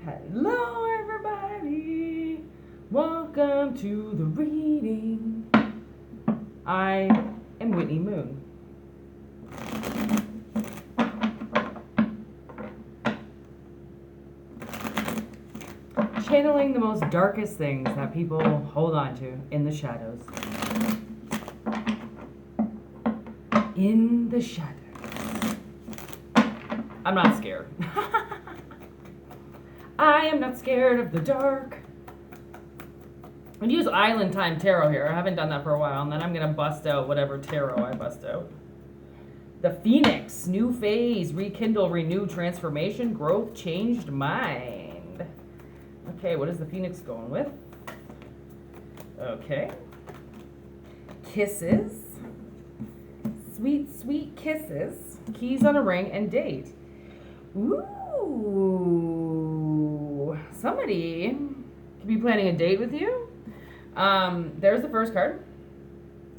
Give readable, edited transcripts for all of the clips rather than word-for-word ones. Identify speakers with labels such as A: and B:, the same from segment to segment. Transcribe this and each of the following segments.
A: Hello, everybody. Welcome to the reading. I am Whitney Moon. Channeling the most darkest things that people hold on to in the shadows. In the shadows. I'm not scared. I am not scared of the dark. I'm going to use Island Time Tarot here. I haven't done that for a while. And then I'm going to bust out whatever tarot I bust out. The Phoenix. New phase. Rekindle, renew, transformation, growth, changed mind. Okay, what is the Phoenix going with? Okay. Kisses. Sweet, sweet kisses. Keys on a ring and date. Ooh. Somebody could be planning a date with you. There's the first card.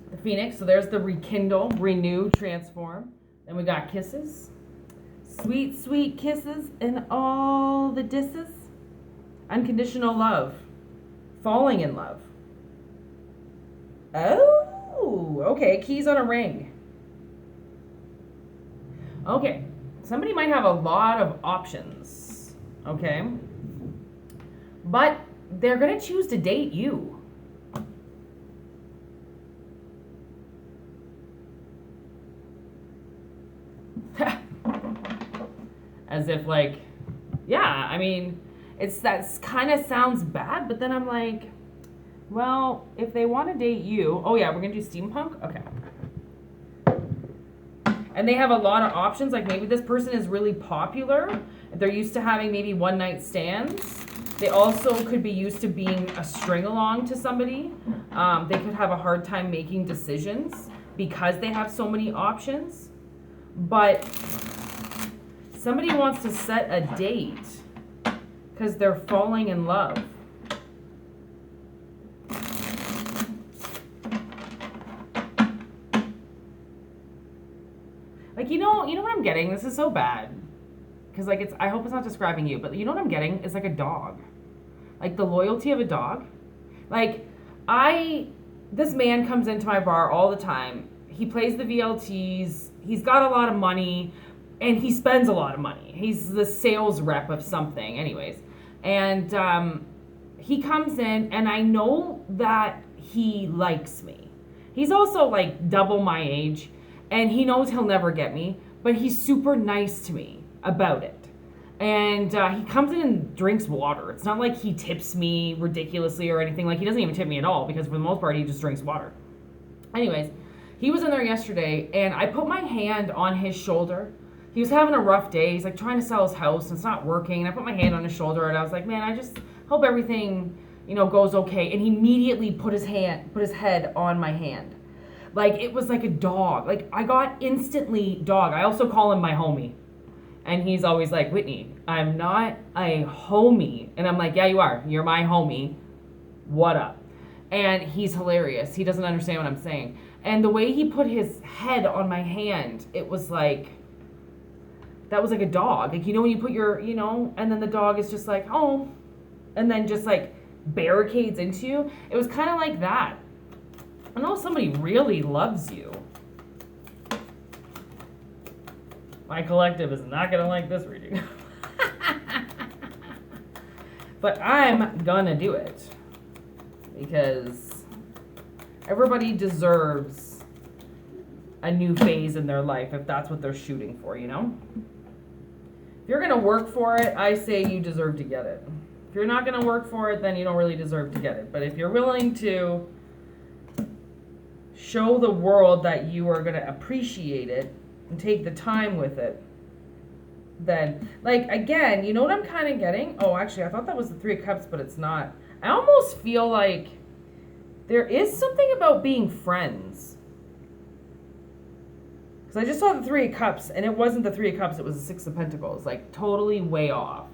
A: The Phoenix. So there's the rekindle, renew, transform. Then we got kisses. Sweet, sweet kisses and all the disses. Unconditional love. Falling in love. Oh, okay. Keys on a ring. Okay. Somebody might have a lot of options. Okay. But they're going to choose to date you. As if like, yeah, I mean, that kind of sounds bad, but then I'm like, well, if they want to date you, oh yeah, we're going to do steampunk? Okay. And they have a lot of options, like maybe this person is really popular. They're used to having maybe one night stands. They also could be used to being a string along to somebody. They could have a hard time making decisions because they have so many options. But somebody wants to set a date because they're falling in love. Like, you know what I'm getting? This is so bad. Because, like, I hope it's not describing you, but you know what I'm getting? It's like a dog. Like, the loyalty of a dog. Like, this man comes into my bar all the time. He plays the VLTs. He's got a lot of money. And he spends a lot of money. He's the sales rep of something. Anyways. And he comes in, and I know that he likes me. He's also, like, double my age. And he knows he'll never get me, but he's super nice to me about it. And he comes in and drinks water. It's not like he tips me ridiculously or anything. Like, he doesn't even tip me at all because for the most part, he just drinks water. Anyways, he was in there yesterday, and I put my hand on his shoulder. He was having a rough day. He's, like, trying to sell his house, and it's not working. And I put my hand on his shoulder, and I was like, man, I just hope everything, goes okay. And he immediately put his head on my hand. Like, it was like a dog. Like, I got instantly dog. I also call him my homie. And he's always like, Whitney, I'm not a homie. And I'm like, yeah, you are. You're my homie. What up? And he's hilarious. He doesn't understand what I'm saying. And the way he put his head on my hand, it was like, that was like a dog. Like, when you put your, and then the dog is just like, oh, and then just like barricades into you. It was kind of like that. I know somebody really loves you. My collective is not going to like this reading. But I'm going to do it. Because everybody deserves a new phase in their life if that's what they're shooting for, If you're going to work for it, I say you deserve to get it. If you're not going to work for it, then you don't really deserve to get it. But if you're willing to show the world that you are going to appreciate it and take the time with it, then, like, again, you know what I'm kind of getting? Oh, actually, I thought that was the Three of Cups, but it's not. I almost feel like there is something about being friends. Because I just saw the Three of Cups, and it wasn't the Three of Cups, it was the Six of Pentacles. Like, totally way off.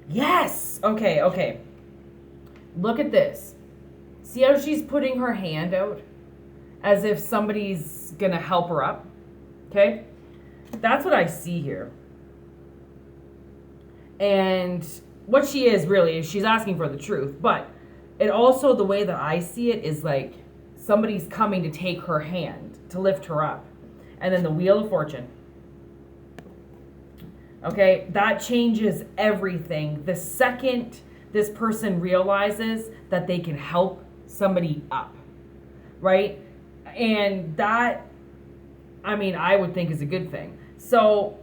A: Yes. Okay, okay. Look at this. See how she's putting her hand out as if somebody's going to help her up? Okay? That's what I see here. And what she is really is she's asking for the truth. But it also, the way that I see it is like somebody's coming to take her hand, to lift her up. And then the Wheel of Fortune. Okay? That changes everything. The second this person realizes that they can help somebody up. Right? And that, I mean, I would think is a good thing. So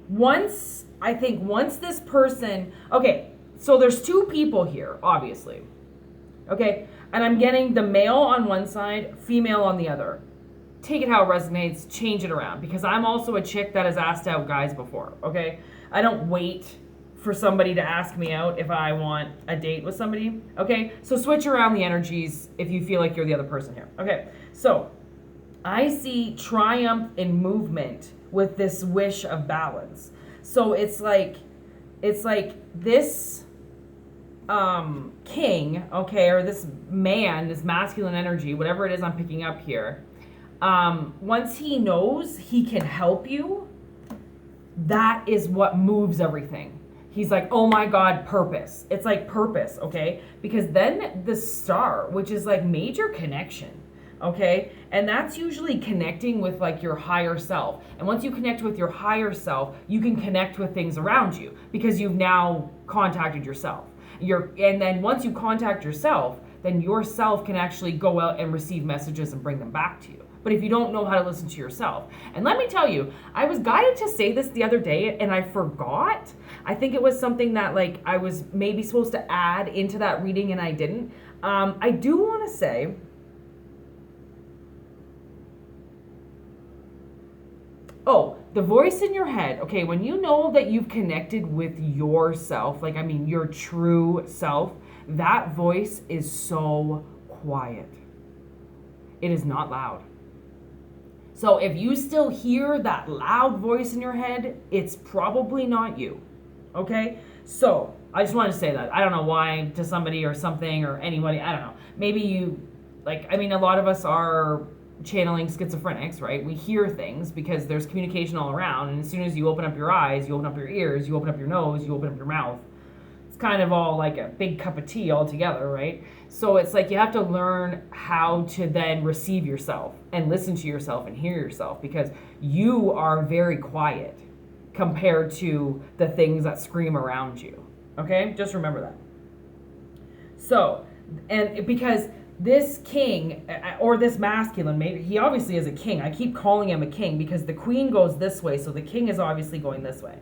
A: once this person, okay, so there's two people here, obviously. Okay, and I'm getting the male on one side, female on the other. Take it how it resonates, change it around, because I'm also a chick that has asked out guys before, okay? I don't wait for somebody to ask me out if I want a date with somebody, okay? So switch around the energies if you feel like you're the other person here. Okay, so I see triumph in movement with this wish of balance. So it's like this king, okay, or this man, this masculine energy, whatever it is I'm picking up here, once he knows he can help you, that is what moves everything. He's like, oh my God, purpose. It's like purpose, okay? Because then the star, which is like major connection, okay? And that's usually connecting with like your higher self. And once you connect with your higher self, you can connect with things around you because you've now contacted yourself. And then once you contact yourself, then yourself can actually go out and receive messages and bring them back to you. But if you don't know how to listen to yourself, and let me tell you, I was guided to say this the other day and I forgot. I think it was something that like I was maybe supposed to add into that reading and I didn't. I do want to say, the voice in your head. Okay, when you know that you've connected with yourself, like I mean your true self, that voice is so quiet. It is not loud. So if you still hear that loud voice in your head, it's probably not you. Okay? So I just wanted to say that. I don't know why to somebody or something or anybody. I don't know. Maybe you, like, I mean, a lot of us are channeling schizophrenics, right? We hear things because there's communication all around. And as soon as you open up your eyes, you open up your ears, you open up your nose, you open up your mouth. It's kind of all like a big cup of tea all together, right? So it's like you have to learn how to then receive yourself and listen to yourself and hear yourself because you are very quiet compared to the things that scream around you. Okay? Just remember that. So, and because this king or this masculine, maybe he obviously is a king. I keep calling him a king because the queen goes this way, so the king is obviously going this way.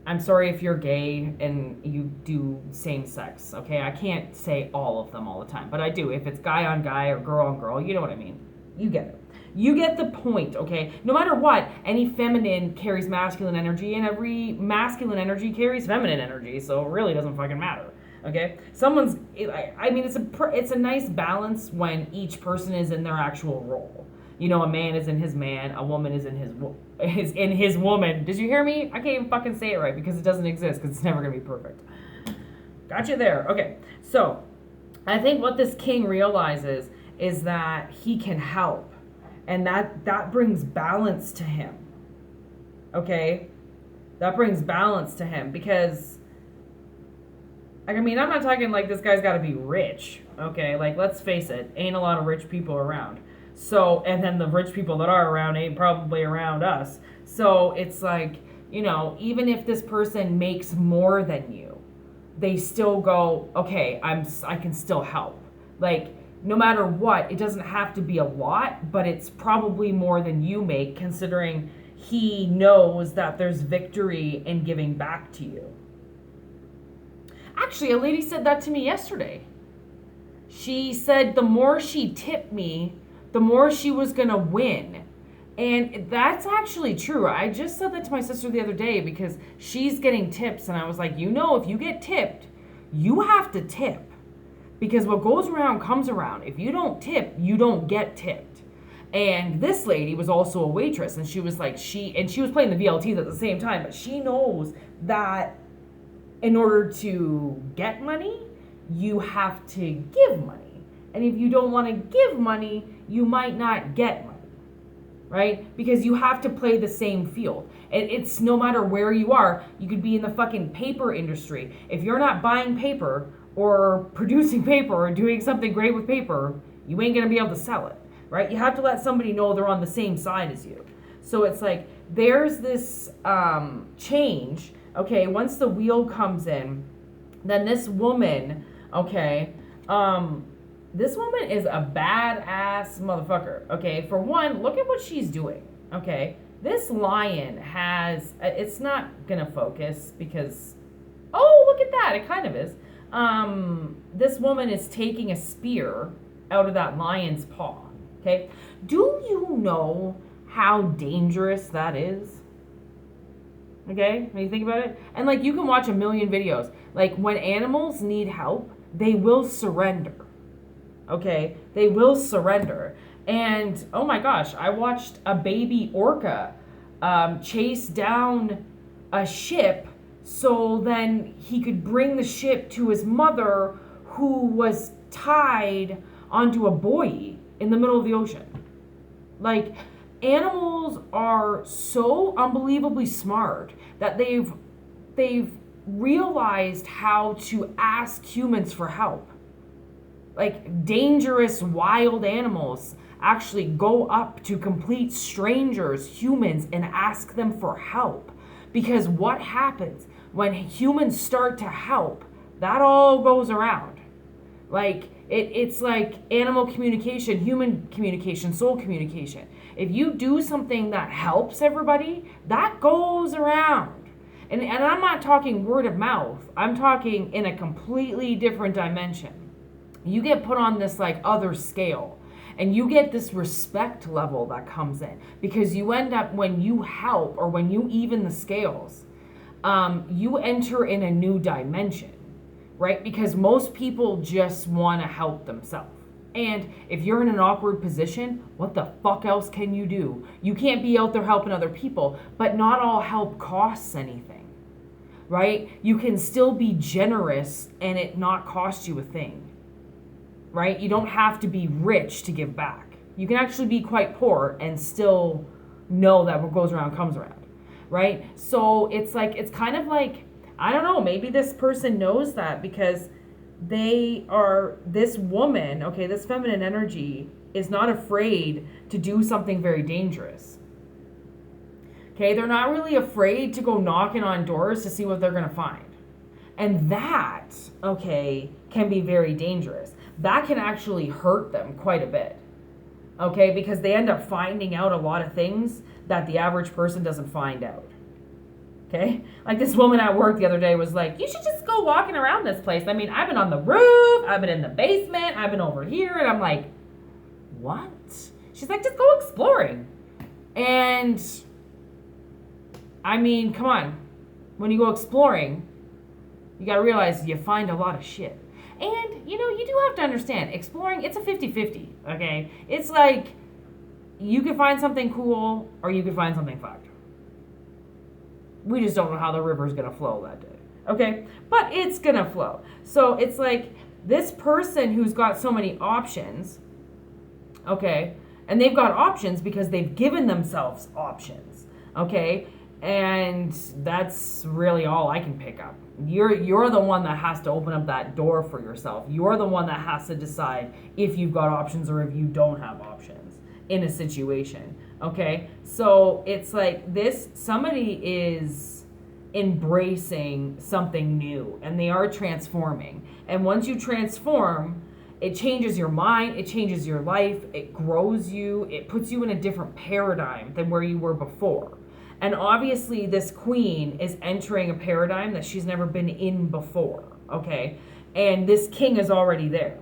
A: I'm sorry if you're gay and you do same sex, okay? I can't say all of them all the time, but I do. If it's guy on guy or girl on girl, you know what I mean. You get it. You get the point, okay? No matter what, any feminine carries masculine energy and every masculine energy carries feminine energy, so it really doesn't fucking matter, okay? I mean, it's a nice balance when each person is in their actual role. You know, a man is in his man, a woman is in his woman. Did you hear me? I can't even fucking say it right because it doesn't exist because it's never going to be perfect. Gotcha there. Okay. So, I think what this king realizes is that he can help and that brings balance to him. Okay? That brings balance to him because I mean, I'm not talking like this guy's got to be rich. Okay? Like, let's face it, ain't a lot of rich people around. So, and then the rich people that are around ain't probably around us. So it's like, you know, even if this person makes more than you, they still go, okay, I can still help. Like, no matter what, it doesn't have to be a lot, but it's probably more than you make, considering he knows that there's victory in giving back to you. Actually, a lady said that to me yesterday. She said the more she tipped me, the more she was going to win. And that's actually true. I just said that to my sister the other day because she's getting tips. And I was like, you know, if you get tipped, you have to tip. Because what goes around comes around. If you don't tip, you don't get tipped. And this lady was also a waitress, and she was like, she was playing the VLTs at the same time, but she knows that in order to get money, you have to give money. And if you don't want to give money, you might not get money, right? Because you have to play the same field. And it's no matter where you are, you could be in the fucking paper industry. If you're not buying paper or producing paper or doing something great with paper, you ain't going to be able to sell it, right? You have to let somebody know they're on the same side as you. So it's like there's this change, okay? Once the wheel comes in, then this woman, okay, this woman is a badass motherfucker, okay? For one, look at what she's doing, okay? This lion has, it's not gonna focus because, oh, look at that, it kind of is. This woman is taking a spear out of that lion's paw, okay? Do you know how dangerous that is? Okay, when you think about it? And like, you can watch a million videos. Like, when animals need help, they will surrender. Okay, they will surrender. And oh my gosh, I watched a baby orca chase down a ship so then he could bring the ship to his mother, who was tied onto a buoy in the middle of the ocean. Like, animals are so unbelievably smart that they've realized how to ask humans for help. Like, dangerous wild animals actually go up to complete strangers, humans, and ask them for help. Because what happens when humans start to help, that all goes around. Like, it's like animal communication, human communication, soul communication. If you do something that helps everybody, that goes around. And I'm not talking word of mouth. I'm talking in a completely different dimension. You get put on this like other scale, and you get this respect level that comes in, because you end up, when you help or when you even the scales, you enter in a new dimension, right? Because most people just want to help themselves. And if you're in an awkward position, what the fuck else can you do? You can't be out there helping other people, but not all help costs anything, right? You can still be generous and it not cost you a thing, right? You don't have to be rich to give back. You can actually be quite poor and still know that what goes around comes around, right? So it's like, it's kind of like, I don't know, maybe this person knows that because they are, this woman, okay, this feminine energy is not afraid to do something very dangerous. Okay, they're not really afraid to go knocking on doors to see what they're going to find. And that, okay, can be very dangerous. That can actually hurt them quite a bit. Okay, because they end up finding out a lot of things that the average person doesn't find out. Okay, like this woman at work the other day was like, you should just go walking around this place. I mean, I've been on the roof, I've been in the basement, I've been over here. And I'm like, what? She's like, just go exploring. And I mean, come on. When you go exploring, you got to realize you find a lot of shit. And, you know, you do have to understand, exploring, it's a 50-50, okay? It's like, you could find something cool or you could find something fucked. We just don't know how the river's going to flow that day, okay? But it's going to flow. So it's like this person who's got so many options, okay? And they've got options because they've given themselves options, okay? And that's really all I can pick up. You're the one that has to open up that door for yourself. You're the one that has to decide if you've got options or if you don't have options in a situation. Okay? So it's like this, somebody is embracing something new and they are transforming. And once you transform, it changes your mind, it changes your life, it grows you, it puts you in a different paradigm than where you were before. And obviously this queen is entering a paradigm that she's never been in before, okay? And this king is already there.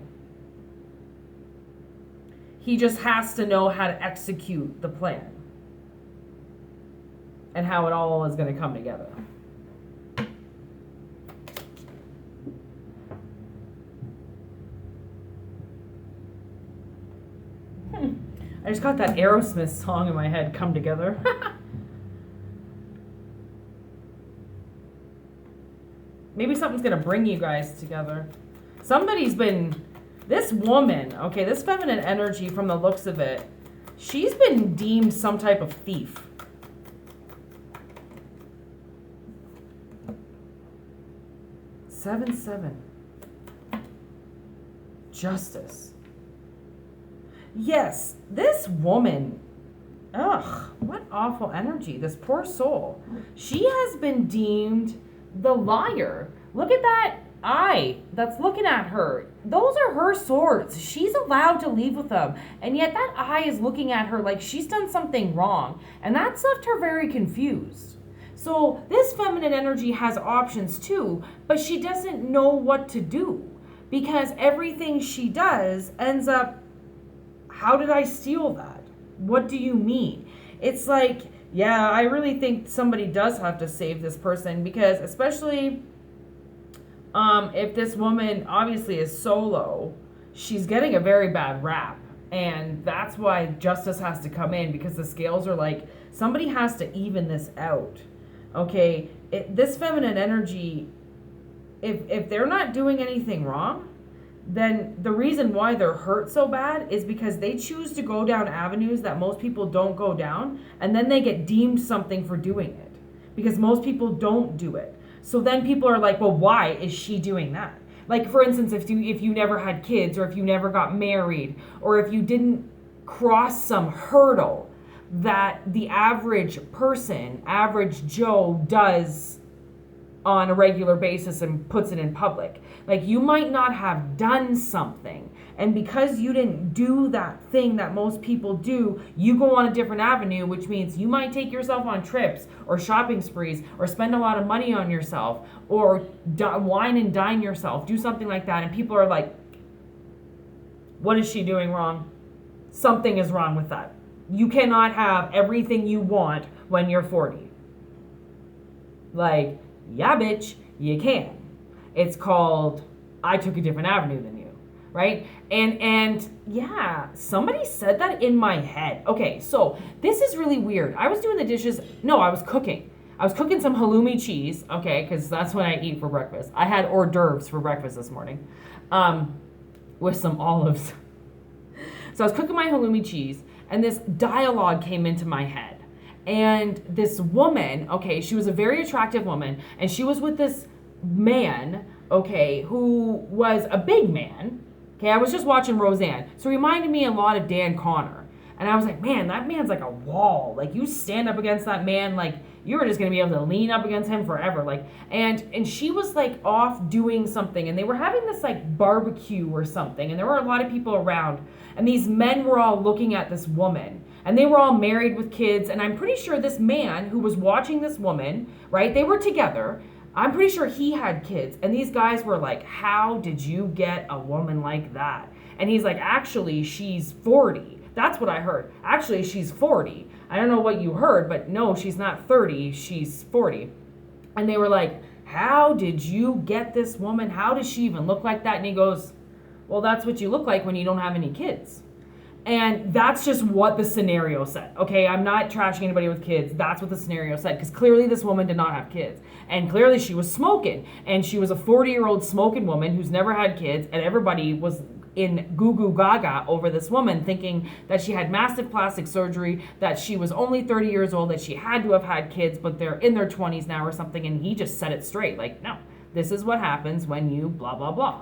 A: He just has to know how to execute the plan and how it all is going to come together. I just got that Aerosmith song in my head, Come Together. Maybe something's going to bring you guys together. Somebody's been, this woman, okay, this feminine energy from the looks of it, she's been deemed some type of thief. Seven. Justice. Yes, this woman, ugh, what awful energy. This poor soul. She has been deemed the liar. Look at that eye that's looking at her. Those are her swords. She's allowed to leave with them. And yet that eye is looking at her like she's done something wrong. And that's left her very confused. So this feminine energy has options too, but she doesn't know what to do because everything she does ends up, how did I steal that? What do you mean? It's like, yeah, I really think somebody does have to save this person because especially if this woman obviously is solo, she's getting a very bad rap. And that's why justice has to come in because the scales are like, somebody has to even this out. Okay, this feminine energy, if they're not doing anything wrong, then the reason why they're hurt so bad is because they choose to go down avenues that most people don't go down, and then they get deemed something for doing it because most people don't do it. So then people are like, well, why is she doing that? Like, for instance, if you never had kids, or if you never got married, or if you didn't cross some hurdle that the average person, average Joe, does on a regular basis and puts it in public. Like, you might not have done something, and because you didn't do that thing that most people do, you go on a different avenue, which means you might take yourself on trips or shopping sprees or spend a lot of money on yourself or wine and dine yourself, do something like that, and people are like, what is she doing wrong? Something is wrong with that. You cannot have everything you want when you're 40. Like, yeah, bitch, you can. It's called, I took a different avenue than you, right? And yeah, somebody said that in my head. Okay, so this is really weird. I was doing the dishes. No, I was cooking. I was cooking some halloumi cheese, okay, because that's what I eat for breakfast. I had hors d'oeuvres for breakfast this morning with some olives. So I was cooking my halloumi cheese, and this dialogue came into my head. And this woman, okay, she was a very attractive woman, and she was with this man, okay, who was a big man. Okay, I was just watching Roseanne. So it reminded me a lot of Dan Connor. And I was like, man, that man's like a wall. Like, you stand up against that man, like, you're just going to be able to lean up against him forever. Like, and she was like off doing something, and they were having this like barbecue or something, and there were a lot of people around, and these men were all looking at this woman, and they were all married with kids, and I'm pretty sure this man who was watching this woman, right, they were together, I'm pretty sure he had kids, and these guys were like, how did you get a woman like that? And he's like, actually, she's 40. That's what I heard. Actually, she's 40. I don't know what you heard, but no, she's not 30, she's 40. And they were like, how did you get this woman? How does she even look like that? And he goes, well, that's what you look like when you don't have any kids. And that's just what the scenario said. Okay, I'm not trashing anybody with kids. That's what the scenario said, because clearly this woman did not have kids. And clearly she was smoking. And she was a 40-year-old smoking woman who's never had kids. And everybody was in goo goo gaga over this woman, thinking that she had massive plastic surgery, that she was only 30 years old, that she had to have had kids, but they're in their 20s now or something. And he just set it straight. Like, no, this is what happens when you blah, blah, blah.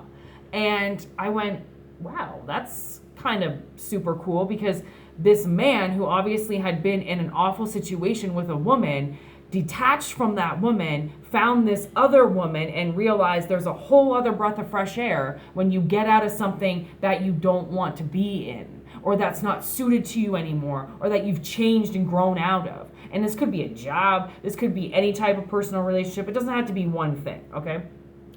A: And I went, wow, that's kind of super cool, because this man who obviously had been in an awful situation with a woman, detached from that woman, found this other woman and realized there's a whole other breath of fresh air when you get out of something that you don't want to be in, or that's not suited to you anymore, or that you've changed and grown out of. And this could be a job, this could be any type of personal relationship. It doesn't have to be one thing, okay?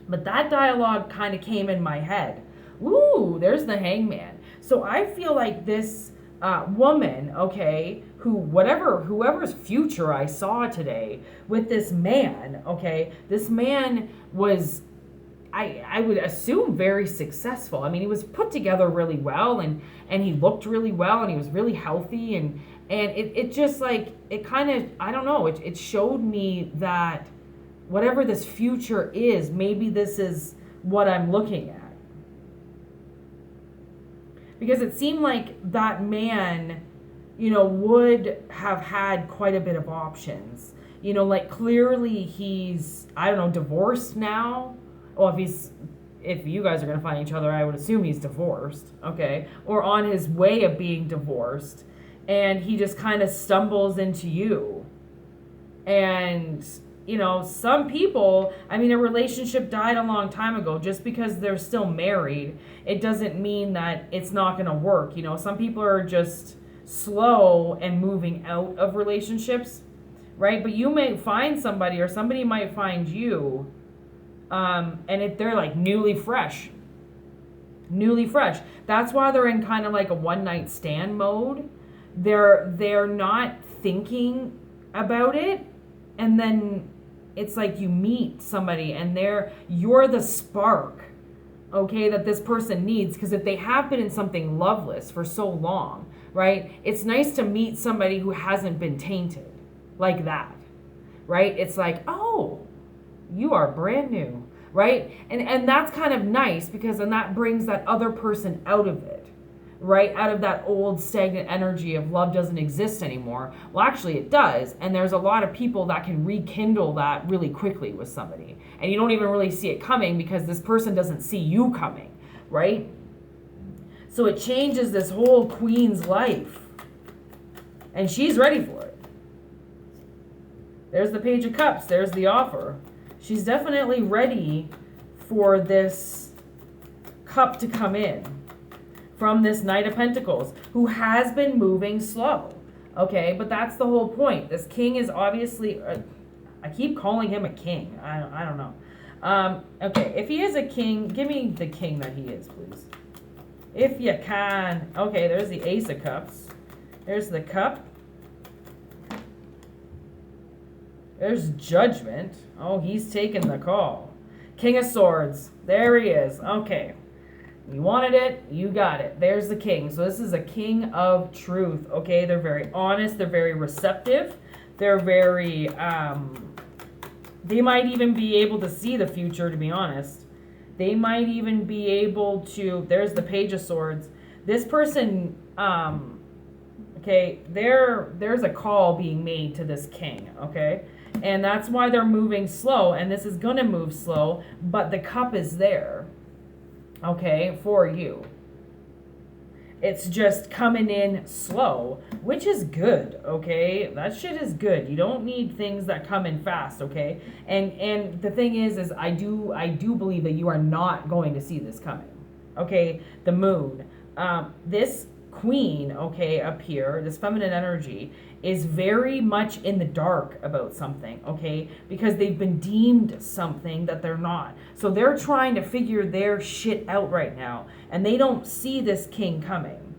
A: But that dialogue kind of came in my head. Ooh, there's the hangman. So I feel like this woman, okay, whoever's future I saw today with this man, okay, this man was I would assume very successful. I mean, he was put together really well, and he looked really well, and he was really healthy, and it just like, it kind of, I don't know, it showed me that whatever this future is, maybe this is what I'm looking at. Because it seemed like that man, would have had quite a bit of options. Like clearly he's, I don't know, divorced now. Well, if you guys are going to find each other, I would assume he's divorced, okay? Or on his way of being divorced. And he just kind of stumbles into you. And, some people, I mean, a relationship died a long time ago. Just because they're still married, it doesn't mean that it's not going to work. Some people are just slow and moving out of relationships, right? But you may find somebody, or somebody might find you, and they're like newly fresh. That's why they're in kind of like a one night stand mode. They're not thinking about it, and then it's like you meet somebody and you're the spark, okay, that this person needs. Because if they have been in something loveless for so long, right, it's nice to meet somebody who hasn't been tainted like that, right? It's like, oh, you are brand new, right? And that's kind of nice, because then that brings that other person out of it, right? Out of that old stagnant energy of love doesn't exist anymore. Well, actually it does. And there's a lot of people that can rekindle that really quickly with somebody. And you don't even really see it coming, because this person doesn't see you coming, right? So it changes this whole queen's life. And she's ready for it. There's the Page of Cups. There's the offer. She's definitely ready for this cup to come in from this Knight of Pentacles, who has been moving slow. Okay, but that's the whole point. This king is obviously, I keep calling him a king. I don't know. Okay, if he is a king, give me the king that he is, please. If you can. Okay, there's the Ace of Cups. There's the cup. There's Judgment. Oh, he's taking the call. King of Swords. There he is. Okay. You wanted it, you got it. There's the king. So this is a king of truth. Okay, they're very honest. They're very receptive. They're very, they might even be able to see the future, to be honest. They might even be able to, there's the Page of Swords. This person, okay, there's a call being made to this king, okay? And that's why they're moving slow, and this is going to move slow, but the cup is there, okay, for you. It's just coming in slow, which is good, okay? That shit is good. You don't need things that come in fast, okay? And the thing is I do believe that you are not going to see this coming, okay? The moon. This queen, okay, up here, this feminine energy, is very much in the dark about something, okay? Because they've been deemed something that they're not. So they're trying to figure their shit out right now, and they don't see this king coming,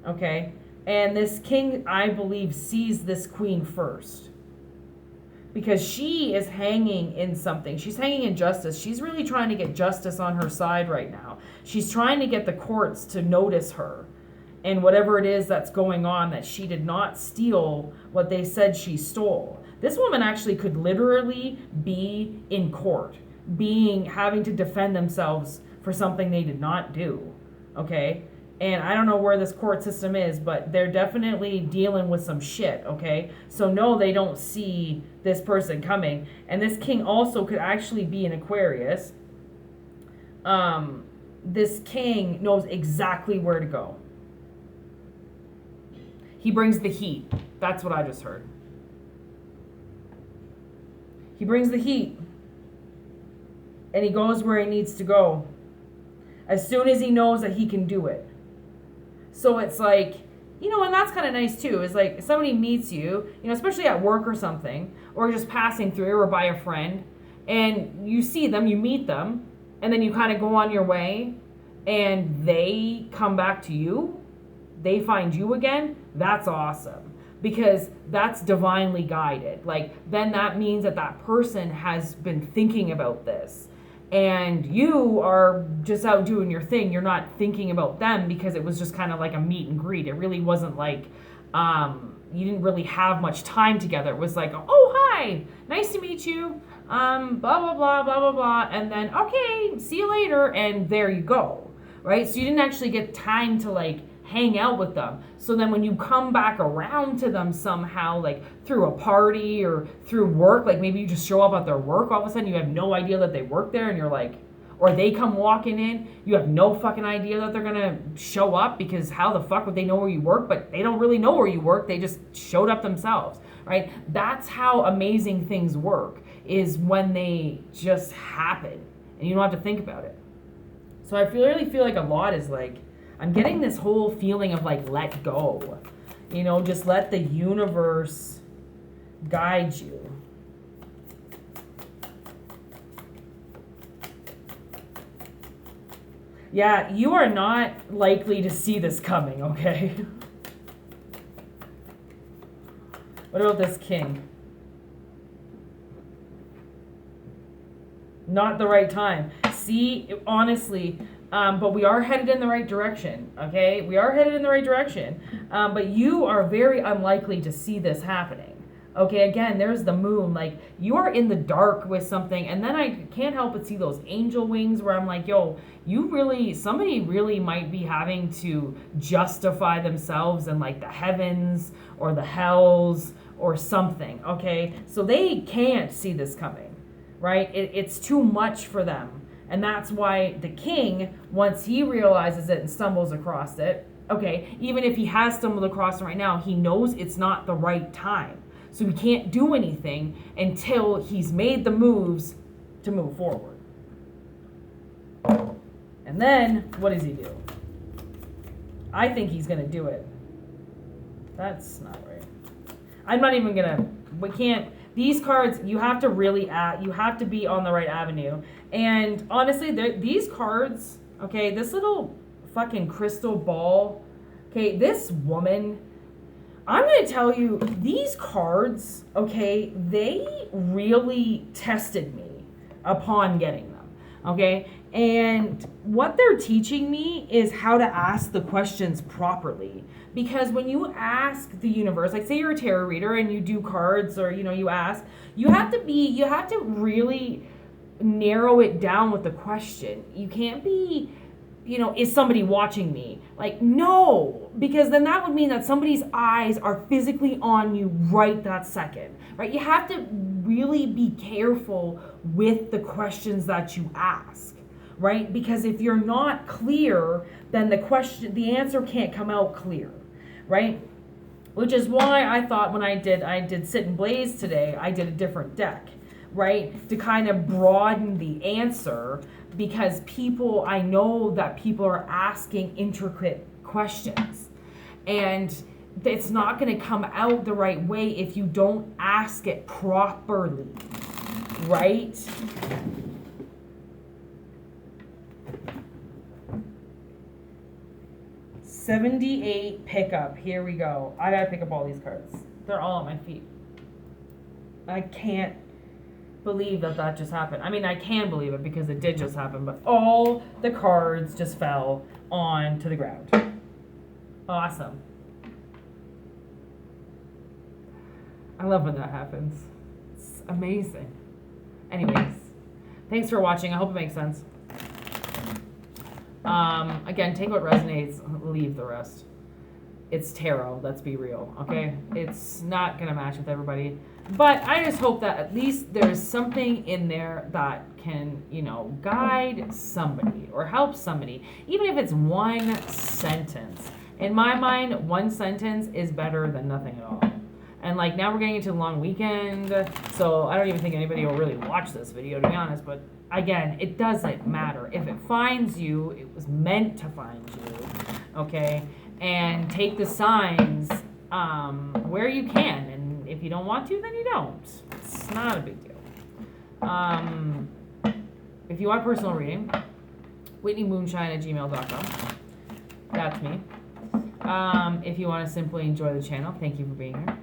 A: okay? And this king, I believe, sees this queen first, because she is hanging in something. She's hanging in justice. She's really trying to get justice on her side right now. She's trying to get the courts to notice her and whatever it is that's going on, that she did not steal what they said she stole. This woman actually could literally be in court, having to defend themselves for something they did not do, okay? And I don't know where this court system is, but they're definitely dealing with some shit, okay? So no, they don't see this person coming. And this king also could actually be an Aquarius. This king knows exactly where to go. He brings the heat. That's what I just heard. He brings the heat. And he goes where he needs to go, as soon as he knows that he can do it. So it's like, and that's kind of nice too, is like, if somebody meets you, especially at work or something, or just passing through or by a friend, and you see them, you meet them, and then you kind of go on your way, and they come back to you, they find you again. That's awesome, because that's divinely guided. Like, then that means that person has been thinking about this, and you are just out doing your thing. You're not thinking about them because it was just kind of like a meet and greet. It really wasn't like, you didn't really have much time together. It was like, oh, hi, nice to meet you, blah, blah, blah, blah, blah, blah, and then, okay, see you later, and there you go, right? So you didn't actually get time to, like, hang out with them. So then when you come back around to them somehow, like through a party or through work, like maybe you just show up at their work, all of a sudden you have no idea that they work there, and you're like, or they come walking in, you have no fucking idea that they're gonna show up, because how the fuck would they know where you work? But they don't really know where you work, they just showed up themselves, right? That's how amazing things work, is when they just happen and you don't have to think about it. So I really feel like a lot is like, I'm getting this whole feeling of like, let go, you know, just let the universe guide you. Yeah, you are not likely to see this coming, okay? What about this king? Not the right time. See, honestly, but we are headed in the right direction, okay? We are headed in the right direction. But you are very unlikely to see this happening. Okay, again, there's the moon. Like, you are in the dark with something, and then I can't help but see those angel wings where I'm like, yo, somebody really might be having to justify themselves in like the heavens or the hells or something, okay? So they can't see this coming, right? It's too much for them. And that's why the king, once he realizes it and stumbles across it, okay, even if he has stumbled across it right now, he knows it's not the right time. So he can't do anything until he's made the moves to move forward. And then, what does he do? I think he's going to do it. That's not right. I'm not even going to, we can't, these cards, you have to really, you have to be on the right avenue. And honestly, these cards, okay, this little fucking crystal ball, okay, this woman, I'm going to tell you, these cards, okay, they really tested me upon getting them, okay? And what they're teaching me is how to ask the questions properly. Because when you ask the universe, like say you're a tarot reader and you do cards, or, you know, you ask, you have to really narrow it down with the question. You can't be, you know, is somebody watching me? Like, no, because then that would mean that somebody's eyes are physically on you right that second, right? You have to really be careful with the questions that you ask, right? Because if you're not clear, then the answer can't come out clear, right? Which is why I thought when I did Sit and Blaze today, I did a different deck, right? To kind of broaden the answer, because I know that people are asking intricate questions, and it's not going to come out the right way if you don't ask it properly, right? $78 pickup. Here we go. I gotta pick up all these cards. They're all at my feet. I can't believe that just happened. I mean, I can believe it because it did just happen, but all the cards just fell onto the ground. Awesome. I love when that happens. It's amazing. Anyways, thanks for watching. I hope it makes sense. Again, take what resonates, leave the rest. It's tarot, let's be real, okay? It's not gonna match with everybody. But I just hope that at least there's something in there that can, you know, guide somebody or help somebody, even if it's one sentence. In my mind, one sentence is better than nothing at all. And like now we're getting into the long weekend, so I don't even think anybody will really watch this video, to be honest. But again, it doesn't matter. If it finds you, it was meant to find you, okay? And take the signs where you can, and if you don't want to, then you don't. It's not a big deal. If you want personal reading, whitneymoonshine@gmail.com. That's me. If you want to simply enjoy the channel, thank you for being here.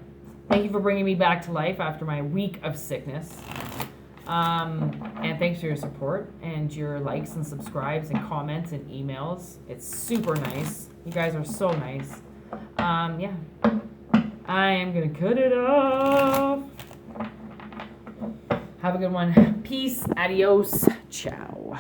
A: Thank you for bringing me back to life after my week of sickness. And thanks for your support and your likes and subscribes and comments and emails. It's super nice. You guys are so nice. Yeah. I am going to cut it off. Have a good one. Peace. Adios. Ciao.